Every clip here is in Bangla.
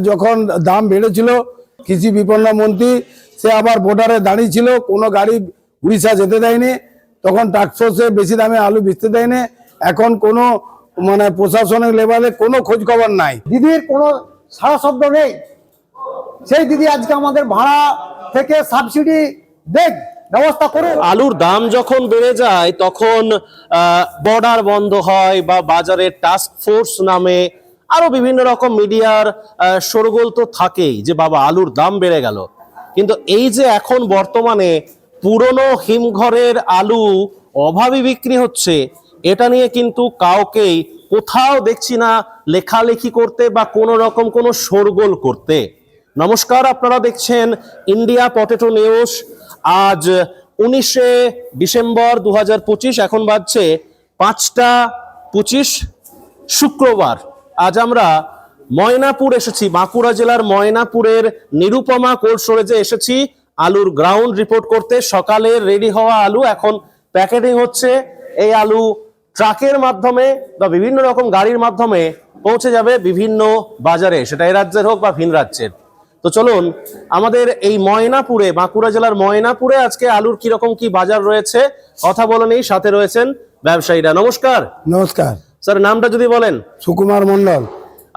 যখন দাম বেড়েছিল কৃষি বিপণন মন্ত্রী সে আবার বর্ডারে দাঁড়িয়ে ছিল, কোনো গাড়ি উড়িষ্যা যেতে দেয়নি, তখন ট্রাক্টরসে বেশি দামে আলু বেচতে দেয়নি। এখন কোনো প্রশাসনিক লেভেলে কোনো খোঁজ খবর নাই। দিদির কোনো সারা শব্দ নেই। সেই দিদি আজকে আমাদের ভাড়া থেকে সাবসিডি দেখ ব্যবস্থা করে। আলুর দাম যখন বেড়ে যায় তখন বর্ডার বন্ধ হয় বা বাজারে টাস্ক ফোর্স নামে আরো বিভিন্ন রকম মিডিয়ার শোরগোল তো থাকেই যে বাবা আলুর দাম বেড়ে গেল। কিন্তু এই যে এখন বর্তমানে পুরনো হিমঘরের আলু অভাবী বিক্রি হচ্ছে, এটা নিয়ে কিন্তু কাউকেই কোথাও দেখছি না লেখালেখি করতে বা কোনো রকম কোনো শোরগোল করতে। নমস্কার, আপনারা দেখছেন ইন্ডিয়া পটেটো নিউজ। আজ 19শে ডিসেম্বর 2025, এখন বাজছে 5টা 25 শুক্রবার। আজ আমরা ময়নাপুর এসেছি, বাঁকুড়া জেলার ময়নাপুরের নিরুপমা কোল্ড স্টোরেজে এসেছি আলুর গ্রাউন্ড রিপোর্ট করতে। সকালে রেডি হওয়া আলু এখন প্যাকেটিং হচ্ছে। এই আলু ট্রাকের মাধ্যমে বা বিভিন্ন রকম গাড়ির মাধ্যমে পৌঁছে যাবে বিভিন্ন বাজারে, সেটা এই রাজ্যের হোক বা ভিন রাজ্যের। তো চলুন আমাদের এই ময়নাপুরে, বাঁকুড়া জেলার ময়নাপুরে আজকে আলুর কিরকম কি বাজার রয়েছে কথা বলে নেই। সাথে রয়েছেন ব্যবসায়ীরা। নমস্কার। নমস্কার স্যার, নামটা যদি বলেন। সুকুমার মন্ডল।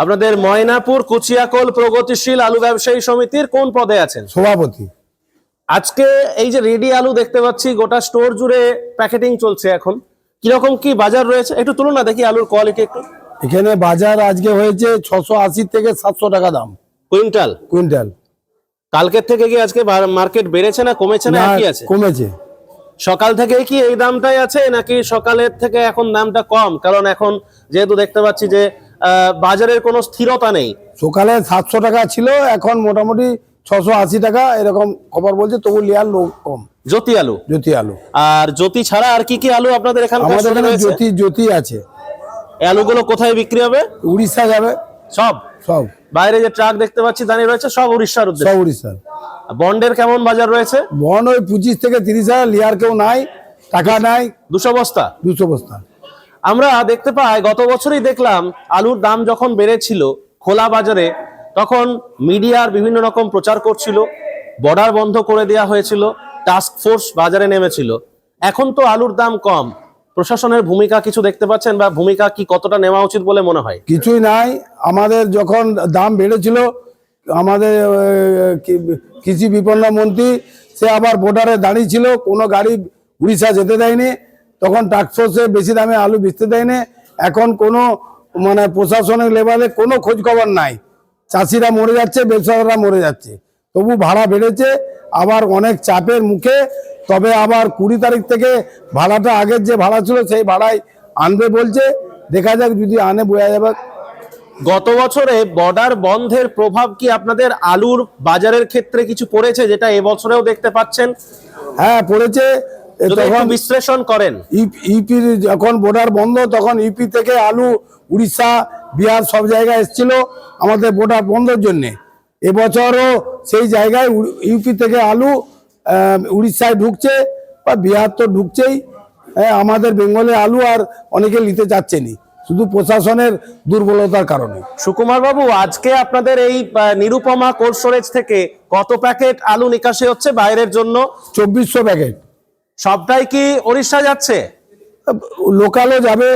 আপনাদের ময়নাপুর কুচিয়াকোল প্রগতিশীল আলু ব্যবসায়ী সমিতির কোন পদে আছেন? সভাপতি। আজকে এই যে রেডি আলু দেখতে পাচ্ছি গোটা স্টোর জুড়ে প্যাকেটিং চলছে, এখন কিরকম কি বাজার রয়েছে একটু তুলুন না দেখি আলুর কোয়ালিটি একটু। এখানে বাজার আজকে হয়েছে 680 থেকে 700 টাকা দাম কুইন্টাল। কুইন্টাল। কালকের থেকে কি আজকে মার্কেট বেড়েছে না কমেছে না কি আছে? কমেছে। সকাল থেকে কি এই দামটাই আছে নাকি সকালের থেকে এখন দামটা কম? কারণ এখন যেহেতু দেখতে পাচ্ছি যে বাজারের কোনো স্থিরতা নেই। সকালে 700 টাকা ছিল, এখন মোটামুটি 680 টাকা এরকম খবর বলছে, তবু লিয়ার লোক কম। জ্যোতি আলু। জ্যোতি আলু। আর জ্যোতি ছাড়া আর কি কি আলু আপনাদের এখানে? আমাদের এখানে জ্যোতি আছে। এই আলুগুলো কোথায় বিক্রি হবে? উড়িষ্যা যাবে সব। সব বাইরে যে ট্রাক দেখতে পাচ্ছি দাঁড়িয়ে রয়েছে সব উড়িষ্যার উদ্দেশ্যে? সব উড়িষ্যার। বন্ডের কেমন বাজার রয়েছে? বন্ড ওই 25 থেকে 30 হাজার, লিয়ার কেউ নাই, টাকা নাই। 200 বস্তা? 200 বস্তা। আমরা দেখতে পাই গত বছরই দেখলাম আলুর দাম যখন বেড়েছিল খোলা বাজারে, তখন মিডিয়ার বিভিন্ন রকম প্রচার করছিল, বর্ডার বন্ধ করে দেওয়া হয়েছিল, টাস্ক ফোর্স বাজারে নেমেছিল। এখন তো আলুর দাম কম, প্রশাসনের ভূমিকা কিছু দেখতে পাচ্ছেন বা ভূমিকা কি কতটা নেওয়া উচিত বলে মনে হয়? কিছুই নাই। আমাদের যখন দাম বেড়েছিল, আমাদের কৃষি বিপণন মন্ত্রী সে আবার বর্ডারে দাঁড়িয়ে ছিল, কোনো গাড়ি উড়িষ্যা যেতে দেয়নি, তখন ট্রাক্টরসে বেশি দামে আলু বেচতে দেয়নি। এখন কোনো প্রশাসনিক লেভেলে কোনো খোঁজ খবর নাই। চাষিরা মরে যাচ্ছে, ব্যবসায়ীরা মরে যাচ্ছে, তবু ভাড়া বেড়েছে আবার অনেক চাপের মুখে। তবে আবার 20 তারিখ থেকে ভাড়াটা আগের যে ভাড়া ছিল সেই ভাড়ায় আনবে বলছে, দেখা যাক, যদি আনে বোঝা যাবে। গত বছরে বর্ডার বন্ধের প্রভাব কি আপনাদের আলুর বাজারের ক্ষেত্রে কিছু পড়েছে, যেটা এবছরেও দেখতে পাচ্ছেন? হ্যাঁ, পড়েছে। তখন বিশ্লেষণ করেন। ইউপি যখন বর্ডার বন্ধ, তখন ইউপি থেকে আলু উড়িষ্যা, বিহার সব জায়গায় এসেছিল আমাদের বর্ডার বন্ধের জন্য। এবছরও সেই জায়গায় ইউপি থেকে আলু উড়িষ্যায় ঢুকছে বা বিহার তো ঢুকছেই। আমাদের বেঙ্গলের আলু আর অনেকে নিতে চাচ্ছেনি, শুধু প্রশাসনের দুর্বলতার কারণে। সুকুমার বাবু, আজকে আপনাদের এই নিরুপমা কোল্ড স্টোরেজ থেকে কত প্যাকেট আলু নিকাশি হচ্ছে বাইরের জন্য? 2400 প্যাকেট। সবটাই কি উড়িষ্যা যাচ্ছে? লোকালও যাবে।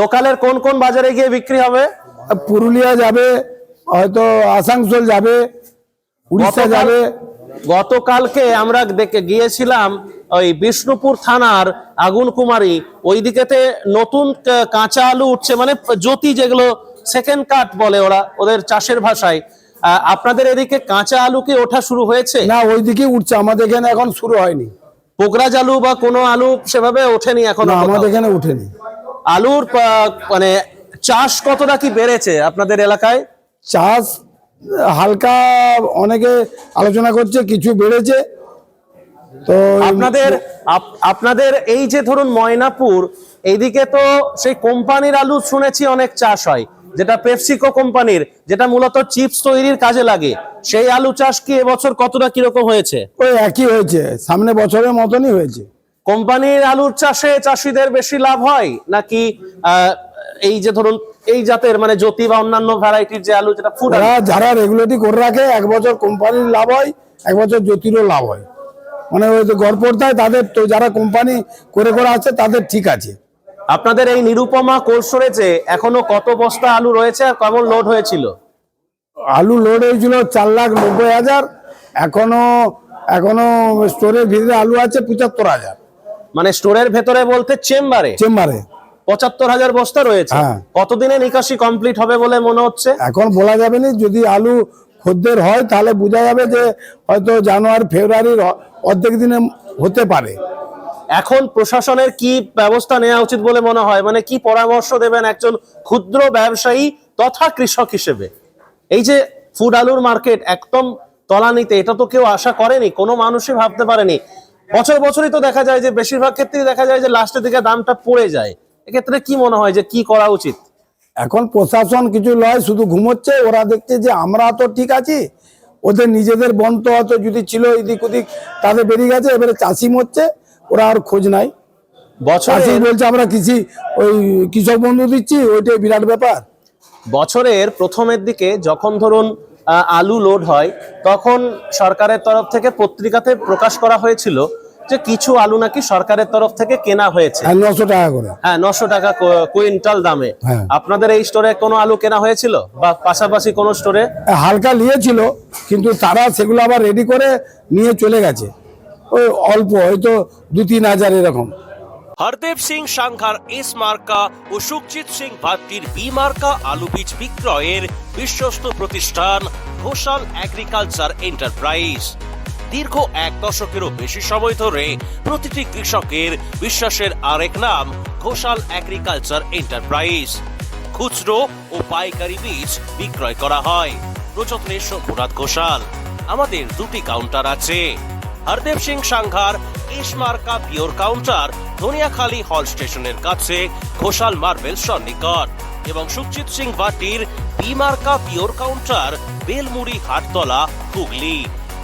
লোকালের কোন কোন বাজারে গিয়ে বিক্রি হবে? পুরুলিয়া যাবে, হয়তো আসানসোল যাবে, উড়িষ্যা যাবে। গতকালকে আমরা গিয়েছিলাম ওই বিষ্ণুপুর থানার আগুনকুমারী, ওইদিকেতে নতুন কাঁচা আলু উঠছে, জ্যোতি, যেগুলো সেকেন্ড কাট বলে ওরা ওদের চাষের ভাষায়। আপনাদের এদিকে কাঁচা আলু কি ওঠা শুরু হয়েছে? না, ওইদিকে উঠছে, আমাদের এখানে এখন শুরু হয়নি। পোগরাজ আলু বা কোনো আলু সেভাবে ওঠেনি এখন? আমাদের এখানে উঠেনি। আলুর চাষ কতটা কি বেড়েছে আপনাদের এলাকায়? চাষ হালকা, অনেকে আলোচনা করছে কিছু বেড়েছে। তো আপনাদের এই যে ধরুন ময়নাপুর, এইদিকে তো সেই কোম্পানির আলু শুনেছি অনেক চাষ হয়, যেটা পেপসিকো কোম্পানির, যেটা মূলত চিপস তৈরির কাজে লাগে। সেই আলু চাষ কি এবছর কতটা কিরকম হয়েছে? ওই একই হয়েছে, সামনে বছরের মতনই হয়েছে। কোম্পানির আলুর চাষে চাষিদের বেশি লাভ হয় নাকি এই যে ধরুন এই জাতের মানে জ্যোতি বা অন্যান্য ভ্যারাইটির যে আলু যেটা ফুড ওরা যারা রেগুলেটি করে রাখে 1 বছর কোম্পানির লাভ হয়, 1 বছর জ্যোতিরও লাভ হয়। মানে ওই যে গড়পড়তায় তাদের তো যারা কোম্পানি করে আছে তাদের ঠিক আছে। আপনাদের এই নিরুপমা কোল্ড স্টোরেজে এখনো কত বস্তা আলু রয়েছে আর কেমন লোড হয়েছিল? আলু লোড হয়েছিল 4,90,000, এখনো স্টোরের ভিতরে আলু আছে 75,000। মানে স্টোরের ভেতরে বলতে চেম্বারে চেম্বারে 75,000 বস্তা রয়েছে। হ্যাঁ। কতদিনে নিকাশি কমপ্লিট হবে বলে মনে হচ্ছে? এখন বলা যাবে না, যদি আলু খদ্দের হয় তাহলে বোঝা যাবে যে হয়তো জানুয়ারি ফেব্রুয়ারির অর্ধেক দিনে হতে পারে। এখন প্রশাসনের কি ব্যবস্থা নেওয়া উচিত বলে মনে হয়, মানে কি পরামর্শ দেবেন একজন ক্ষুদ্র ব্যবসায়ী তথা কৃষক হিসেবে? এই যে ফুড আলুর মার্কেট একদম তলানিতে, এটা তো কেউ আশা করেনি, কোনো মানুষই ভাবতে পারেনি। বছরই তো দেখা যায় যে বেশিরভাগ ক্ষেত্রেই দেখা যায় যে লাস্টের দিকে দামটা পড়ে যায়। এক্ষেত্রে কি মনে হয় যে কি করা উচিত? এখন প্রশাসন কিছু নয়, শুধু ঘুমোচ্ছে। ওরা দেখছে যে আমরা তো ঠিক আছি, ওদের নিজেদের বন্ধ হয়তো যদি ছিল এদিক ওদিক তাদের বেরিয়ে গেছে, এবারে চাষি মরছে, ওরা আর খোঁজ নাই। চাষি বলছে আমরা কৃষক বন্ধু দিচ্ছি, ওইটাই বিরাট ব্যাপার। বছরের প্রথমের দিকে যখন ধরুন আলু লোড হয়, তখন সরকারের তরফ থেকে পত্রিকাতে প্রকাশ করা হয়েছিল যে কিছু আলু নাকি সরকারের তরফ থেকে কেনা হয়েছে 900 টাকা করে। হ্যাঁ, 900 টাকা কুইন্টাল দামে। হ্যাঁ। আপনাদের এই স্টোরে কোনো আলু কেনা হয়েছিল বা পাশাপাশি কোনো স্টোরে? হালকা নিয়েছিল, কিন্তু তারা সেগুলো আবার রেডি করে নিয়ে চলে গেছে, ওই অল্প হয়তো 2-3 হাজার এরকম। হরদেব সিং সাংঘার এস মার্কা ও সুখজিৎ সিং ভাট্টির বি মার্কা আলু বীজ বিক্রয়ের বিশ্বস্ত প্রতিষ্ঠান ঘোষাল এগ্রিকালচার এন্টারপ্রাইজ। দীর্ঘ 1 দশকেরও বেশি সময় ধরে প্রতিটি কৃষকের বিশ্বাসের আরেক নাম ঘোষাল এগ্রিকালচার এন্টারপ্রাইজ। খুচরো ও পাইকারি বীজ বিক্রয় করা হয়। প্রযত্নে শম্ভুনাথ ঘোষাল। আমাদের 2টি কাউন্টার আছে। হরদেব সিং সাংঘার এস মার্কা পিওর কাউন্টার ধনিয়াখালী হল স্টেশনের কাছে ঘোষাল মার্বেল সন্নিকট, এবং সুখজিৎ সিং ভাটির বি মার্কা pure counter Belmuri Hattala Hooghly.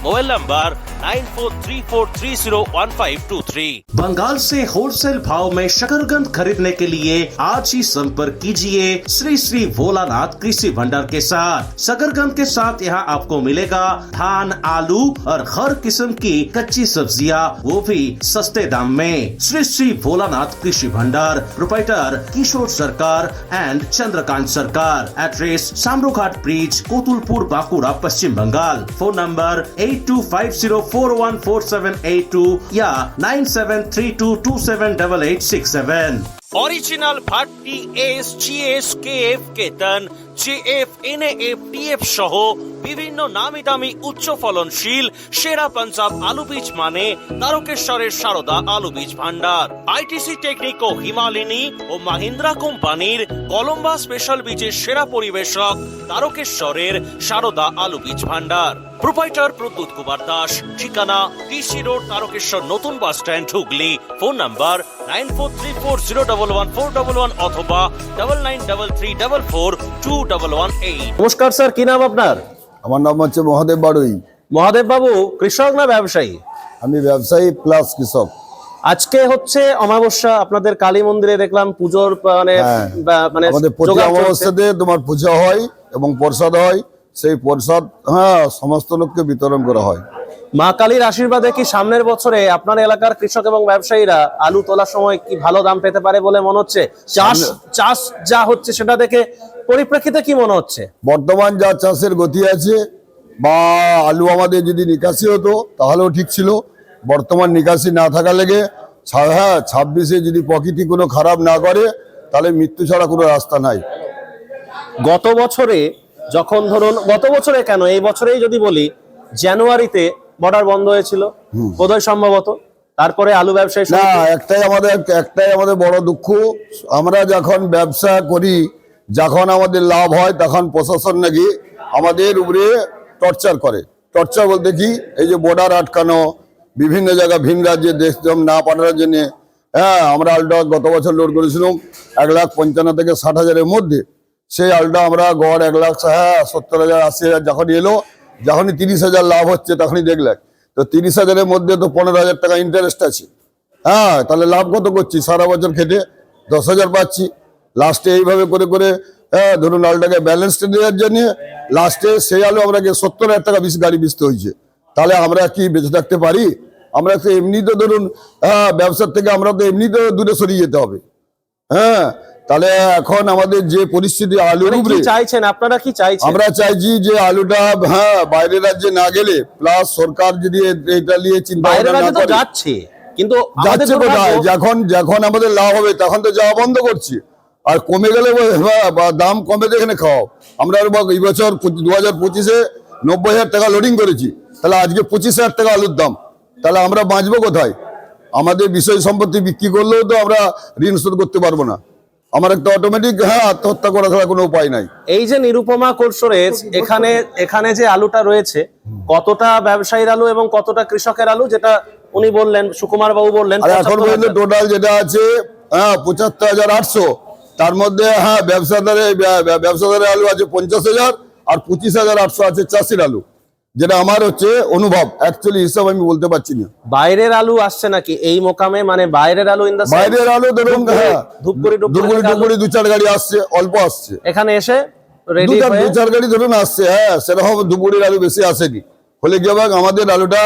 Mobile number 9434301523। Bengal से होलसेल भाव में शकरकंद खरीदने के लिए आज ही संपर्क कीजिए श्री श्री भोलानाथ कृषि भंडार के साथ। शकरकंद के साथ यहाँ आपको मिलेगा धान, आलू और हर किस्म की कच्ची सब्जियाँ, वो भी सस्ते दाम में। श्री श्री भोलानाथ कृषि भंडार, प्रोप्राइटर किशोर सरकार एंड चंद्रकांत सरकार। एड्रेस सामरूघाट ब्रिज, कोतुलपुर, बांकुड़ा, पश्चिम बंगाल। फोन नंबर 8250414782 या 9732278867। Original Bhatti S GS KF কেতন জেএফ এনএএফ টিএফ সহ বিভিন্ন নামি দামি উচ্চ ফলনশীল সেরা পাঞ্জাব আলু বীজ মানে তারকেশ্বরের সারদা আলু বীজ ভান্ডার। আইটিসি টেকনিক ও হিমালিনী ও মাহিন্দ্রা কোম্পানির কলম্বা স্পেশাল বীজের সেরা পরিবেশক তারকেশ্বরের সারদা আলু বীজ ভান্ডার। প্রোপ্রাইটার প্রদ্যুৎ কুমার দাস। ঠিকানা টিসি রোড, তারকেশ্বর নতুন bus stand, Hooghly. Phone number 9434011411 অথবা 9933442118। নমস্কার স্যার, কি নাম আপনার? আমার নাম হচ্ছে মহাদেব বাড়ুই। মহাদেব বাবু কৃষক না ব্যবসায়ী? আমি ব্যবসায়ী প্লাস কৃষক। আজকে হচ্ছে অমাবস্যা, আপনাদের কালী মন্দিরে দেখলাম পুজোর মানে মানে আমাদের প্রতি জোগাড় চলছে। অমাবস্যাতে তোমার পূজা হয় এবং প্রসাদ হয়, সেই প্রসাদ সমস্ত লোককে বিতরণ করা হয়। মা কালীর আশীর্বাদে কি সামনের বছরে আপনার এলাকার কৃষক এবং ব্যবসায়ীরা আলু তোলার সময় কি ভালো দাম পেতে পারে বলে মনে হচ্ছে? চাষ যা হচ্ছে সেটা দেখে পরিপ্রেক্ষিতে কি মনে হচ্ছে? বর্তমান যা চাষের গতি আছে, বা আলু আমাদের যদি নিকাশি হতো তাহলেও ঠিক ছিল। বর্তমান নিকাশি না থাকা লেগে 26-এ যদি প্রকৃতি কোনো খারাপ না করে তাহলে মৃত্যু ছাড়া কোনো রাস্তা নাই। গত বছরে যখন ধরুন, গত বছরে কেন এই বছরেই যদি বলি, জানুয়ারিতে বর্ডার বন্ধ হয়েছিল বোধহয় সম্ভবত, তারপরে আলু ব্যবসায়ী না, একটাই আমাদের বড় দুঃখ, আমরা যখন ব্যবসা করি, যখন আমাদের লাভ হয় তখন প্রশাসন নাকি আমাদের উপরে টর্চার করে। টর্চার বলতে কি, এই যে বর্ডার আটকানো, বিভিন্ন জায়গায় ভিন রাজ্যে দেশ না পাঠানোর জন্য। আমরা আলুটা গত বছর লোড করেছিলাম 1,55,000 থেকে 60,000-এর মধ্যে। সেই আলুটা আমরা গড় 1,70,000 80,000 যখন এলো, যখনই 30,000 লাভ হচ্ছে তখনই দেখলেন তো 30,000-এর মধ্যে তো 15,000 টাকা ইন্টারেস্ট আছে। তাহলে লাভ কত করছি? সারা বছর খেটে 10,000 পাচ্ছি। লাস্টে এইভাবে করে করে ধরুন আলুটাকে ব্যালেন্স দেওয়ার জন্য লাস্টে সেই আলু আমাকে 70,000 টাকা বেশি গাড়ি বেচতে হয়েছে। তাহলে আমরা কি বেঁচে থাকতে পারি? আমরা তো এমনি তো ধরুন ব্যবসার থেকে আমরা তো এমনি তো দূরে সরিয়ে যেতে হবে। হ্যাঁ, তাহলে এখন আমাদের যে পরিস্থিতি আলুর মানে উপরে কি চাইছেন আপনারা, কি চাইছেন? আমরা চাইছি যে আলুটা বাইরের রাজ্যে না গেলে, প্লাস সরকার যদি এটা নিয়ে চিন্তা বাইরের ভাবনা রাজ্যে না তো করে, যাচ্ছে, কিন্তু আমাদের যাচ্ছে কোথায়? দুর্ভাগ্য- যখন যখন আমাদের লাভ হবে তখন তো যাওয়া বন্ধ করছি, আর কমে গেলে বা দাম কমে তো এখানে খাওয়াও। আমরা এই বছর 2025-এ 90,000 টাকা লোডিং করেছি, তাহলে আজকে 25,000 টাকা আলুর দাম, তাহলে আমরা বাঁচবো কোথায়? আমাদের বিষয় সম্পত্তি বিক্রি করলেও তো আমরা ঋণ শোধ করতে পারবো না। আমার একটা অটোমেটিক আত্মহত্যা করা ছাড়া কোনো উপায় নাই। এই যে নিরুপমা কোল্ড স্টোরেজ, এখানে যে আলুটা রয়েছে, কতটা ব্যবসায়ীর আলু এবং কতটা কৃষকের আলু, যেটা উনি বললেন, সুকুমার বাবু বললেন আর এখন 75,000 পর্যন্ত টোটাল যেটা আছে 75,800, তার মধ্যে ব্যবসাদারের আলু আছে 50,000 আর 25,800 আছে চাষির আলু, যেটা আমার হচ্ছে অনুভব, অ্যাকচুয়ালি হিসাব আমি বলতে পারছি না। বাইরের আলু আসছে নাকি এই মোকামে? মানে বাইরের আলু ইন দা বাইরের আলু ধরুন ধূপগুড়ি ধুপগুড়ি 2-4 গাড়ি আসছে, অল্প আসছে, এখানে এসে রেডি হয়ে 2-4 গাড়ি ধরুন আসছে। সেরকম ধুপগুড়ির আলু বেশি আসেনি। ফলে কি হবে, আমাদের আলুটা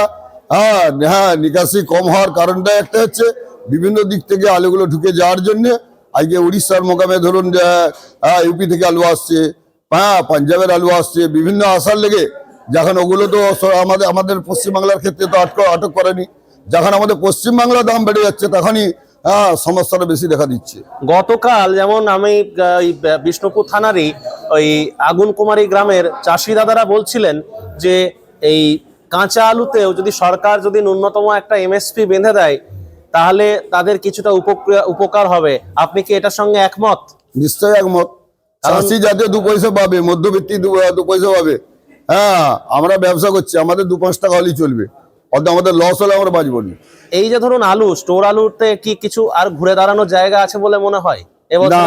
নিকাশি কম হওয়ার কারণটা একটা হচ্ছে বিভিন্ন দিক থেকে আলুগুলো ঢুকে যাওয়ার জন্য। আজকে উড়িষ্যার মোকামে ধরুন ইউপি থেকে আলু আসছে, পাঞ্জাবের আলু আসছে, বিভিন্ন আসার লেগে যখন ওগুলো তো আমাদের পশ্চিমবাংলার ক্ষেত্রে তো আটক করেনি। যখন আমাদের পশ্চিমবাংলার দাম বেড়ে যাচ্ছে তখনই সমস্যাটা বেশি দেখা দিচ্ছে। গতকাল যেমন আমি ওই বিষ্ণুপুর থানারই ওই আগুনকুমারী গ্রামের চাষি দাদারা বলছিলেন যে এই কাঁচা আলুতেও যদি সরকার যদি ন্যূনতম একটা এমএসপি বেঁধে দেয় তাহলে তাদের কিছুটা উপকার হবে। আপনি কি এটার সঙ্গে একমত? নিশ্চয়ই একমত। চাষি যাতে 2 পয়সা পাবে, মধ্যবিত্তি 2 পয়সা পাবে। আমরা ব্যবসা করছি, আমাদের 2-5 টাকা হলেই চলবে, অর্থাৎ আমাদের লস হলে আমরা বাঁচবো না। এই যে ধরুন আলু, স্টোর আলুতে কি কিছু আর ঘুরে দাঁড়ানোর জায়গা আছে বলে মনে হয় না,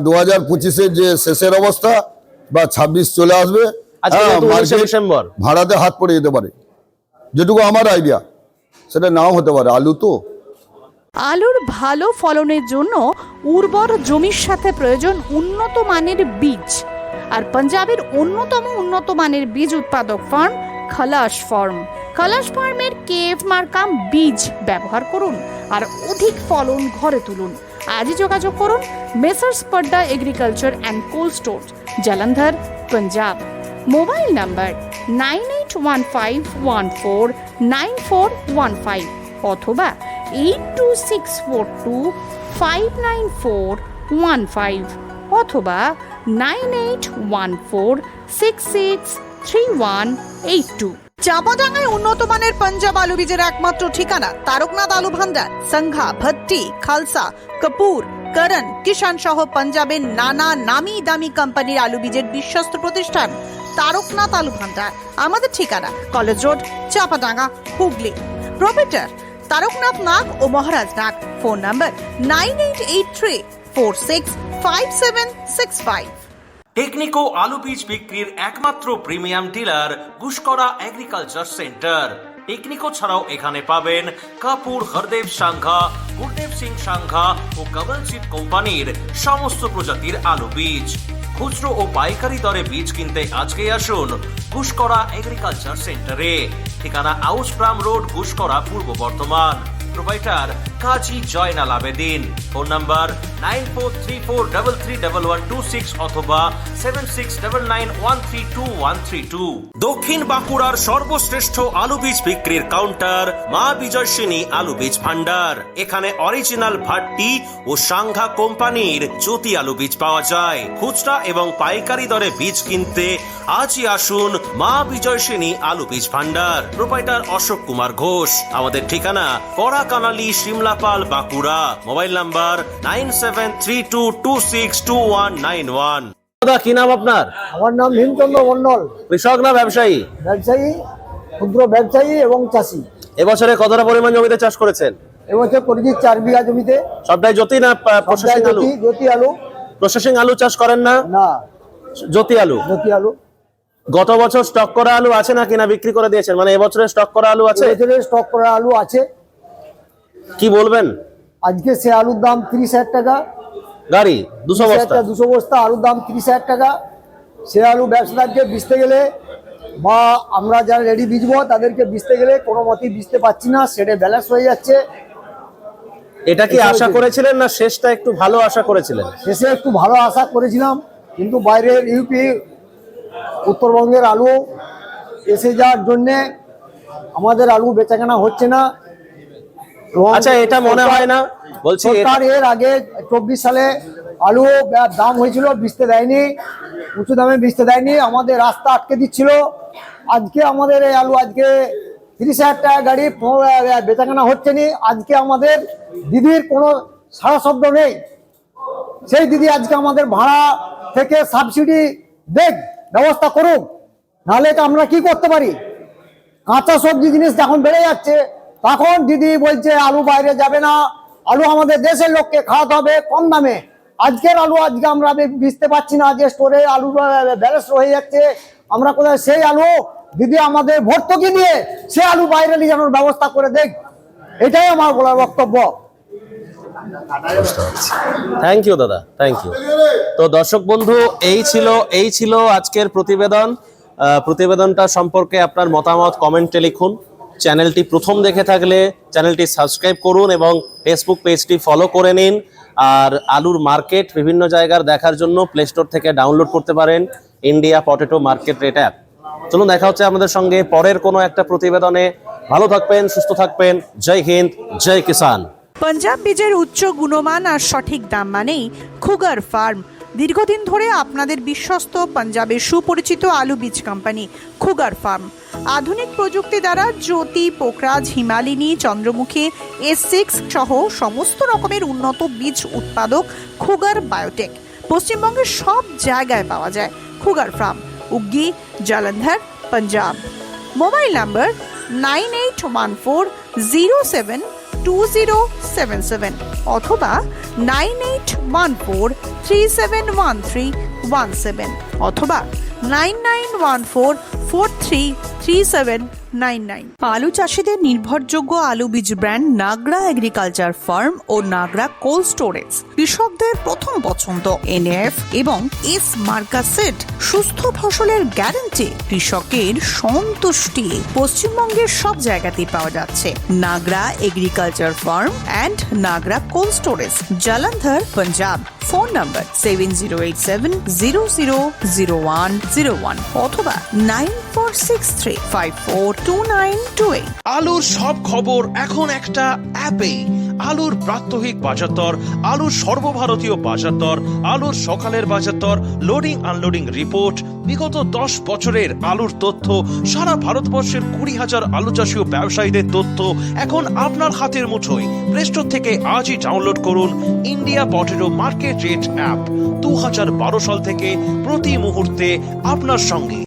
2025-এর যে শেষের অবস্থা বা 26 চলে আসবে, আজকে যেহেতু 19শে মার্কেট ডিসেম্বর, ভাড়াতে হাত পড়ে যেতে পারে, যেটুকু আমার আইডিয়া, সেটা নাও হতে পারে। আলু তো আলুর ভালো ফলনের জন্য উর্বর জমির সাথে প্রয়োজন উন্নত মানের বীজ। আর পাঞ্জাবের অন্যতম উন্নত মানের বীজ উৎপাদক ফার্ম খালাস ফার্ম। খালাস ফার্মের কেএফ মার্কা বীজ ব্যবহার করুন আর অধিক ফলন ঘরে তুলুন। আজই যোগাযোগ করুন messrs Padda agriculture and cold store, Jalandhar, Punjab. Mobile number 9815149415 অথবা 8264259415 অথবা 9814663182। চাপাডাঙ্গায় উন্নত মানের পাঞ্জাব আলু বীজের একমাত্র ঠিকানা তারকনাথ আলু ভান্ডার। সংঘা, ভট্টি, খালসা, কাপুর, করণ, কিষান সহ পাঞ্জাবের নানা নামি দামি কোম্পানির আলু বীজের বিশ্বস্ত প্রতিষ্ঠান তারকনাথ আলু ভান্ডার। আমাদের ঠিকানা college road, Chapadanga, Hooghly. Proprietor Taraknath Nag ও Maharaj Nag. Phone number 9883465765। Technico আলু বীজ বিক্রির একমাত্র premium dealer Guskara agriculture centre. Technico ছাড়াও এখানে পাবেন কাপুর, হরদেব সাংঘা, গুরদেব সিং সাংঘা ও কমলজিৎ কোম্পানির সমস্ত প্রজাতির আলু বীজ। খুচরো ও পাইকারি দরে বীজ কিনতে আজকেই আসুন গুসকরা এগ্রিকালচার সেন্টারে। ঠিকানা আউসগ্রাম রোড, গুসকরা, পূর্ব বর্ধমান। প্রোভাইডার কাজী জয়নাল আবেদিন। ফোন নাম্বার 9434331126 অথবা 7699132132। দক্ষিণ বাঁকুড়ার সর্বশ্রেষ্ঠ আলু বীজ বিক্রির কাউন্টার মা বিজয়সিনী আলু বীজ ভান্ডার। এখানে অরিজিনাল ভাট্টি ও সাংঘা কোম্পানির জ্যোতি আলু বীজ পাওয়া যায়। খুচরা এবং পাইকারি দরে বীজ কিনতে আজই আসুন মা বিজয়সিনী আলু বীজ ভান্ডার। প্রোপাইটার অশোক কুমার ঘোষ। আমাদের ঠিকানা কড়াকানালি, শিমলাপাল, বাঁকুড়া। Mobile number 9732262191। দাদা কি নাম আপনার? আমার নাম ভীমচন্দ্র মন্ডল। কৃষক না ব্যবসায়ী? ব্যবসায়ী, ক্ষুদ্র ব্যবসায়ী এবং চাষি। এবছরে কতটা পরিমাণ জমিতে চাষ করেছেন? এবছর করেছি 4 বিঘা জমিতে। সবটাই জ্যোতি না প্রসেসিং আলু? জ্যোতি আলু। প্রসেসিং আলু চাষ করেন না? না, জ্যোতি আলু। জ্যোতি আলু। গত বছর স্টক করা আলু আছে নাকি, না বিক্রি করে দিয়েছেন? মানে এবছরে স্টক করা আলু আছে? এবছরে স্টক করা আলু আছে। কি বলবেন? আজকে সে আলুর দাম 30,000 টাকা, গাড়ি 200 বস্তা 200 বস্তা আলুর দাম 30,000 টাকা। সে আলু ব্যবসাদারকে বেচতে গেলে বা আমরা যারা রেডি বীজবো তাদেরকে বেচতে গেলে কোনো মতেই বেচতে পারছি না, সেটা ব্যালেন্স হয়ে যাচ্ছে। এটা কি আশা করেছিলেন না শেষটা একটু ভালো আশা করেছিলেন? শেষে একটু ভালো আশা করেছিলাম, কিন্তু বাইরের ইউপি উত্তরবঙ্গের আলু এসে যাওয়ার জন্যে আমাদের আলু বেচাকেনা হচ্ছে না। এবং আচ্ছা, এটা মনে হয় না, বলছি সরকার এর আগে 24 সালে আলু দাম হয়েছিল, বেচতে দেয়নি, উঁচু দামে বেচতে দেয়নি, আমাদের রাস্তা আটকে দিচ্ছিল। আজকে আমাদের এই আলু আজকে 30,000 টাকা গাড়ি বেচাকেনা হচ্ছে না। আজকে আমাদের দিদির কোনো সারা শব্দ নেই। সেই দিদি আজকে আমাদের ভাড়া থেকে সাবসিডি দেখ ব্যবস্থা করুক, নাহলে এটা আমরা কি করতে পারি? কাঁচা সবজি জিনিস যখন বেড়ে যাচ্ছে তখন দিদি বলছে আলু বাইরে যাবে না, আলু আমাদের দেশের লোককে খাওয়াতে হবে কম দামে। আজকের আলু আজকে আমরা বেচতে পারছি না, যে স্টোরে আলু ব্যালেন্স হয়ে যাচ্ছে, আমরা কোথায় সেই আলু দিদি আমাদের ভর্তুকি দিয়ে সে আলু বাইরে নিয়ে যাওয়ার ব্যবস্থা করে দেখ, এটাই আমার বলার বক্তব্য। থ্যাংক ইউ দাদা, থ্যাংক ইউ। তো দর্শক বন্ধু, এই ছিল আজকের প্রতিবেদন। প্রতিবেদনটা সম্পর্কে আপনার মতামত কমেন্টে লিখুন। চ্যানেলটি প্রথম দেখে থাকলে চ্যানেলটি সাবস্ক্রাইব করুন এবং ফেসবুক পেজটি ফলো করে নিন। আর আলুর মার্কেট বিভিন্ন জায়গার দেখার জন্য প্লে স্টোর থেকে ডাউনলোড করতে পারেন India potato market rate app. চলুন দেখা হচ্ছে আমাদের সঙ্গে পরের কোনো একটা প্রতিবেদনে। ভালো থাকবেন, সুস্থ থাকবেন। জয় হিন্দ, জয় কিষান। পাঞ্জাব বীজের উচ্চ গুণমান আর সঠিক দাম মানেই খুগার ফার্ম। দীর্ঘদিন ধরে আপনাদের বিশ্বস্ত পাঞ্জাবের সুপরিচিত আলু বীজ কোম্পানি খুগার ফার্ম। আধুনিক প্রযুক্তি দ্বারা জ্যোতি, পোকরাজ, হিমালিনী, চন্দ্রমুখী, S6 সহ সমস্ত রকমের উন্নত বীজ উৎপাদক খুগার বায়োটেক পশ্চিমবঙ্গের সব জায়গায় পাওয়া যায়। Khugar farm, Uggi, Jalandhar, Punjab. Mobile number 9814072077 অথবা 9814371317 অথবা 9914433799। আলু চাষিদের নির্ভরযোগ্য আলু বীজ ব্র্যান্ড নাগরা এগ্রিকালচার ফার্ম ও নাগরা কোল্ড স্টোরেজ কৃষকদের প্রথম পছন্দ। NF এবং S মার্কা সিড, সুস্থ ফসলের গ্যারান্টি, কৃষকের সন্তুষ্টি। পশ্চিমবঙ্গের সব জায়গাতেই পাওয়া যাচ্ছে Nagra agriculture farm and Nagra cold storage, Jalandhar, Punjab. Phone number 7087000101 অথবা 9463542928। আলুর সব খবর এখন একটা অ্যাপে। আলুর প্রাত্যহিক বাজার দর, আলুর সর্বভারতীয় বাজার দর, আলুর সকালের বাজার দর, লোডিং আনলোডিং রিপোর্ট, বিগত 10 বছরের আলুর তথ্য, সারা ভারতবর্ষের 20,000 আলু চাষী ও ব্যবসায়ীদের তথ্য এখন আপনার হাতের মুঠোয়। প্লে স্টোর থেকে আজই ডাউনলোড করুন India potato market rate app. 2012 সাল থেকে প্রতি মুহূর্তে আপনার সঙ্গে।